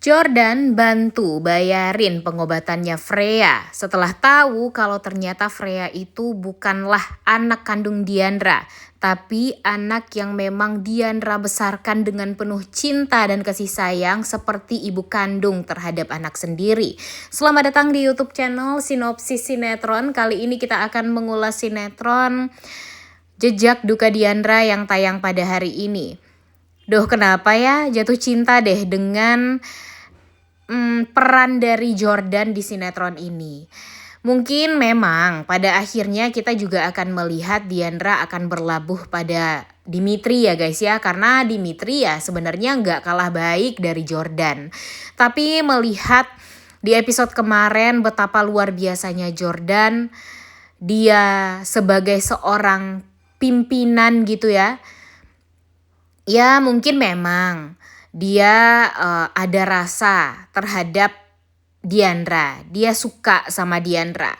Jordan bantu bayarin pengobatannya Freya setelah tahu kalau ternyata Freya itu bukanlah anak kandung Diandra, tapi anak yang memang Diandra besarkan dengan penuh cinta dan kasih sayang seperti ibu kandung terhadap anak sendiri. Selamat datang di YouTube channel Sinopsis Sinetron. Kali ini kita akan mengulas sinetron Jejak Duka Diandra yang tayang pada hari ini. Duh, kenapa ya jatuh cinta deh dengan peran dari Jordan di sinetron ini. Mungkin memang pada akhirnya kita juga akan melihat Diandra akan berlabuh pada Dimitri ya guys ya. Karena Dimitri ya sebenarnya nggak kalah baik dari Jordan. Tapi melihat di episode kemarin betapa luar biasanya Jordan, dia sebagai seorang pimpinan gitu ya. Ya mungkin memang dia ada rasa terhadap Diandra. Dia suka sama Diandra.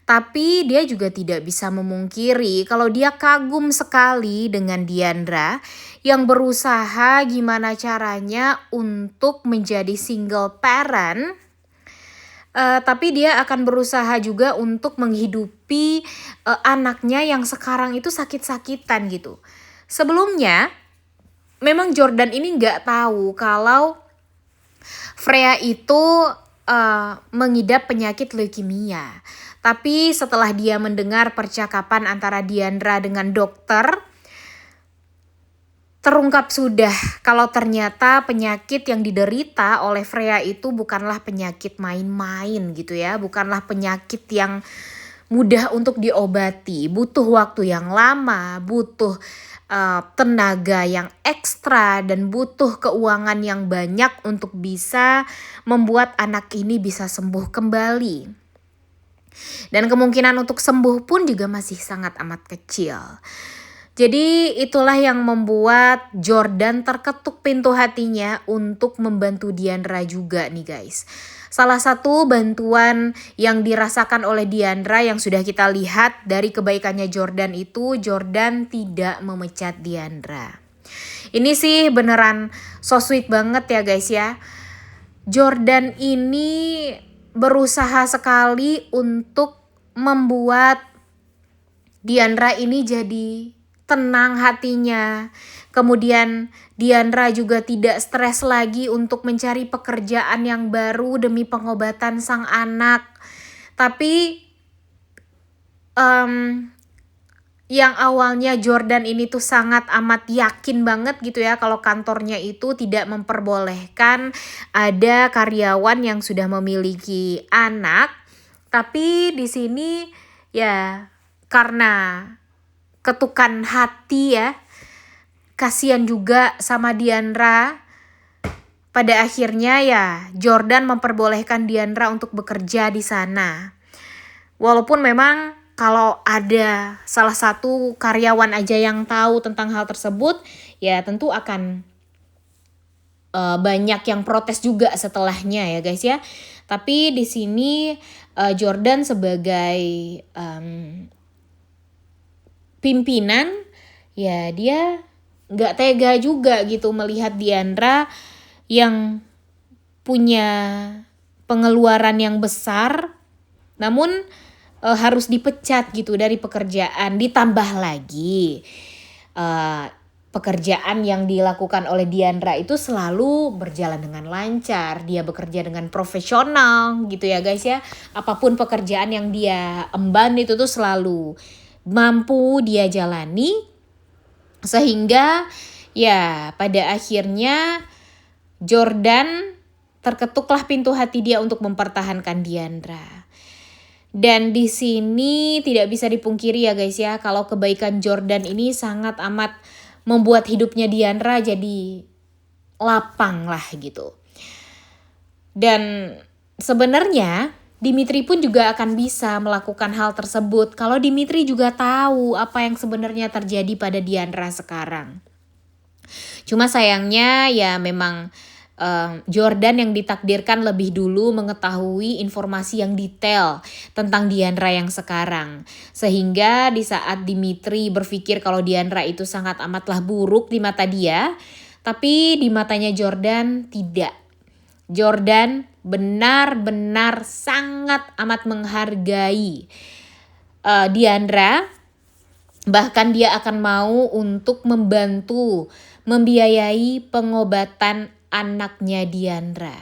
Tapi dia juga tidak bisa memungkiri kalau dia kagum sekali dengan Diandra yang berusaha gimana caranya untuk menjadi single parent. Tapi dia akan berusaha juga untuk menghidupi anaknya yang sekarang itu sakit-sakitan gitu. Sebelumnya memang Jordan ini nggak tahu kalau Freya itu mengidap penyakit leukemia. Tapi setelah dia mendengar percakapan antara Diandra dengan dokter, terungkap sudah kalau ternyata penyakit yang diderita oleh Freya itu bukanlah penyakit main-main gitu ya. Bukanlah penyakit yang mudah untuk diobati, butuh waktu yang lama, butuh tenaga yang ekstra dan butuh keuangan yang banyak untuk bisa membuat anak ini bisa sembuh kembali. Dan kemungkinan untuk sembuh pun juga masih sangat amat kecil. Jadi itulah yang membuat Jordan terketuk pintu hatinya untuk membantu Diandra juga nih guys. Salah satu bantuan yang dirasakan oleh Diandra yang sudah kita lihat dari kebaikannya Jordan itu, Jordan tidak memecat Diandra. Ini sih beneran so sweet banget ya guys ya. Jordan ini berusaha sekali untuk membuat Diandra ini jadi tenang hatinya. Kemudian Diandra juga tidak stres lagi untuk mencari pekerjaan yang baru demi pengobatan sang anak. Tapi yang awalnya Jordan ini tuh sangat amat yakin banget gitu ya kalau kantornya itu tidak memperbolehkan ada karyawan yang sudah memiliki anak. Tapi di sini ya karena ketukan hati ya, kasihan juga sama Diandra. Pada akhirnya ya Jordan memperbolehkan Diandra untuk bekerja di sana. Walaupun memang kalau ada salah satu karyawan aja yang tahu tentang hal tersebut, ya tentu akan banyak yang protes juga setelahnya ya guys ya. Tapi di sini Jordan sebagai pimpinan ya dia nggak tega juga gitu melihat Diandra yang punya pengeluaran yang besar namun harus dipecat gitu dari pekerjaan. Ditambah lagi pekerjaan yang dilakukan oleh Diandra itu selalu berjalan dengan lancar. Dia bekerja dengan profesional gitu ya guys ya. Apapun pekerjaan yang dia emban itu tuh selalu mampu dia jalani. Sehingga ya pada akhirnya Jordan terketuklah pintu hati dia untuk mempertahankan Diandra. Dan di sini tidak bisa dipungkiri ya guys ya kalau kebaikan Jordan ini sangat amat membuat hidupnya Diandra jadi lapang lah gitu. Dan sebenarnya Dimitri pun juga akan bisa melakukan hal tersebut kalau Dimitri juga tahu apa yang sebenarnya terjadi pada Diandra sekarang. Cuma sayangnya ya memang Jordan yang ditakdirkan lebih dulu mengetahui informasi yang detail tentang Diandra yang sekarang. Sehingga di saat Dimitri berpikir kalau Diandra itu sangat amatlah buruk di mata dia, tapi di matanya Jordan tidak. Jordan benar-benar sangat amat menghargai Diandra. Bahkan dia akan mau untuk membantu membiayai pengobatan anaknya Diandra.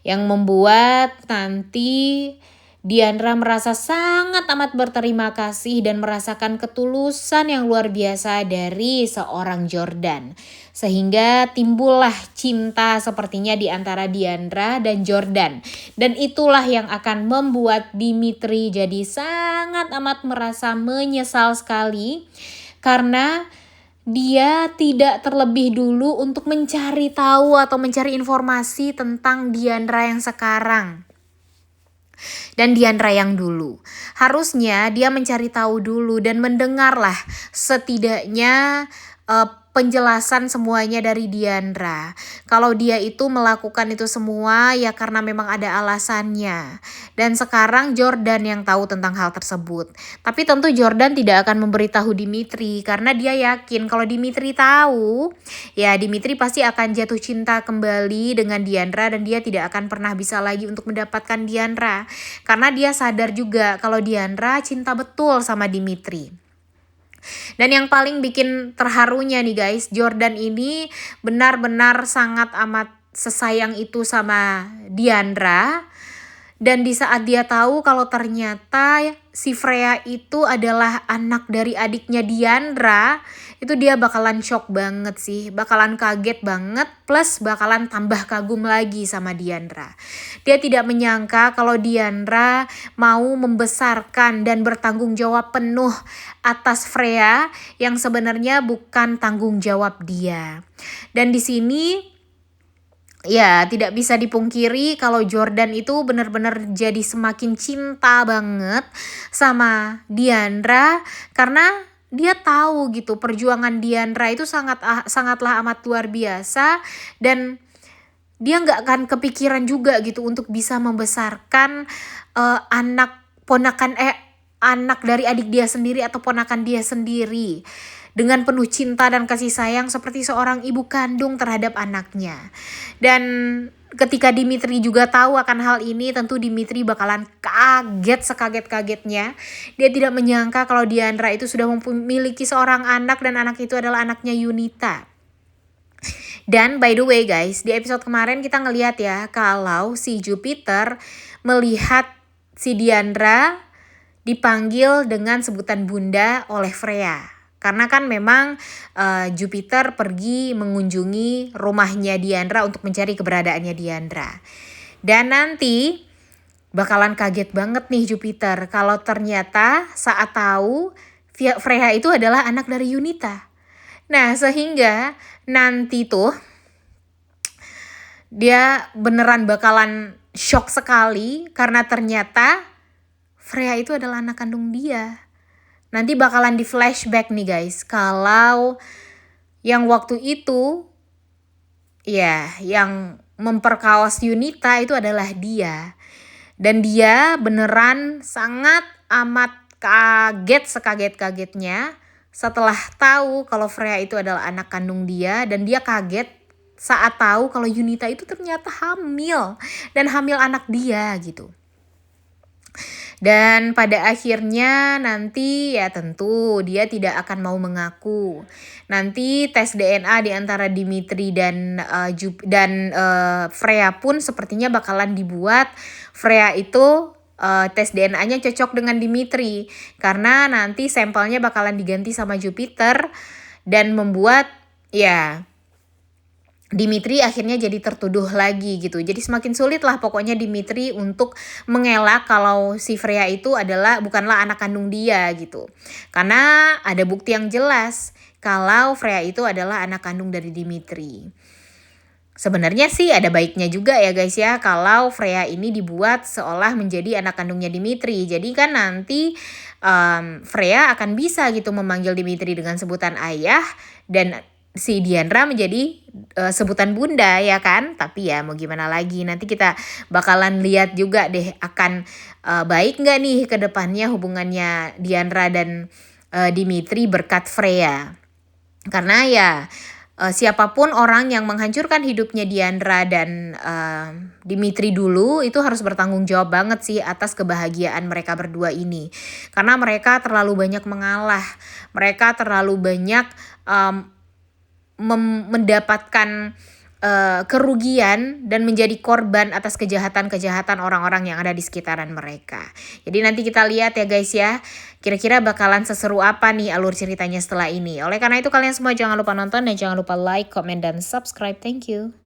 Yang membuat nanti Diandra merasa sangat amat berterima kasih dan merasakan ketulusan yang luar biasa dari seorang Jordan. Sehingga timbullah cinta sepertinya di antara Diandra dan Jordan. Dan itulah yang akan membuat Dimitri jadi sangat amat merasa menyesal sekali. Karena dia tidak terlebih dulu untuk mencari tahu atau mencari informasi tentang Diandra yang sekarang dan Diandra yang dulu. Harusnya dia mencari tahu dulu dan mendengarlah setidaknya penjelasan semuanya dari Diandra. Kalau dia itu melakukan itu semua ya karena memang ada alasannya. Dan sekarang Jordan yang tahu tentang hal tersebut. Tapi tentu Jordan tidak akan memberitahu Dimitri karena dia yakin kalau Dimitri tahu, ya Dimitri pasti akan jatuh cinta kembali dengan Diandra dan dia tidak akan pernah bisa lagi untuk mendapatkan Diandra. Karena dia sadar juga kalau Diandra cinta betul sama Dimitri. Dan yang paling bikin terharunya nih guys, Jordan ini benar-benar sangat amat sesayang itu sama Diandra. Dan di saat dia tahu kalau ternyata si Freya itu adalah anak dari adiknya Diandra, itu dia bakalan shock banget sih, bakalan kaget banget, plus bakalan tambah kagum lagi sama Diandra. Dia tidak menyangka kalau Diandra mau membesarkan dan bertanggung jawab penuh atas Freya yang sebenarnya bukan tanggung jawab dia. Dan di sini ya tidak bisa dipungkiri kalau Jordan itu benar-benar jadi semakin cinta banget sama Diandra karena dia tahu gitu perjuangan Diandra itu sangatlah amat luar biasa dan dia nggak akan kepikiran juga gitu untuk bisa membesarkan anak dari adik dia sendiri atau ponakan dia sendiri dengan penuh cinta dan kasih sayang seperti seorang ibu kandung terhadap anaknya. Dan ketika Dimitri juga tahu akan hal ini, tentu Dimitri bakalan kaget sekaget-kagetnya. Dia tidak menyangka kalau Diandra itu sudah memiliki seorang anak dan anak itu adalah anaknya Yunita. Dan by the way guys, di episode kemarin kita ngelihat ya kalau si Jupiter melihat si Diandra dipanggil dengan sebutan bunda oleh Freya. Karena kan memang Jupiter pergi mengunjungi rumahnya Diandra untuk mencari keberadaannya Diandra. Dan nanti bakalan kaget banget nih Jupiter kalau ternyata saat tahu Freya itu adalah anak dari Yunita. Nah sehingga nanti tuh dia beneran bakalan shock sekali karena ternyata Freya itu adalah anak kandung dia. Nanti bakalan di flashback nih guys, kalau yang waktu itu ya yang memperkaos Yunita itu adalah dia. Dan dia beneran sangat amat kaget sekaget-kagetnya setelah tahu kalau Freya itu adalah anak kandung dia. Dan dia kaget saat tahu kalau Yunita itu ternyata hamil dan hamil anak dia gitu. Dan pada akhirnya nanti ya tentu dia tidak akan mau mengaku. Nanti tes DNA di antara Dimitri dan Freya pun sepertinya bakalan dibuat. Freya itu tes DNA-nya cocok dengan Dimitri karena nanti sampelnya bakalan diganti sama Jupiter dan membuat ya Dimitri akhirnya jadi tertuduh lagi gitu. Jadi semakin sulit lah pokoknya Dimitri untuk mengelak kalau si Freya itu bukanlah anak kandung dia gitu. Karena ada bukti yang jelas kalau Freya itu adalah anak kandung dari Dimitri. Sebenarnya sih ada baiknya juga ya guys ya kalau Freya ini dibuat seolah menjadi anak kandungnya Dimitri. Jadi kan nanti Freya akan bisa gitu memanggil Dimitri dengan sebutan ayah dan si Diandra menjadi sebutan bunda ya kan. Tapi ya mau gimana lagi, nanti kita bakalan lihat juga deh akan baik gak nih ke depannya hubungannya Diandra dan Dimitri berkat Freya. Karena ya siapapun orang yang menghancurkan hidupnya Diandra dan Dimitri dulu itu harus bertanggung jawab banget sih atas kebahagiaan mereka berdua ini. Karena mereka terlalu banyak mengalah, mereka terlalu banyak mendapatkan kerugian dan menjadi korban atas kejahatan-kejahatan orang-orang yang ada di sekitaran mereka. Jadi nanti kita lihat ya guys ya, kira-kira bakalan seseru apa nih alur ceritanya setelah ini. Oleh karena itu kalian semua jangan lupa nonton dan jangan lupa like, comment, dan subscribe. Thank you.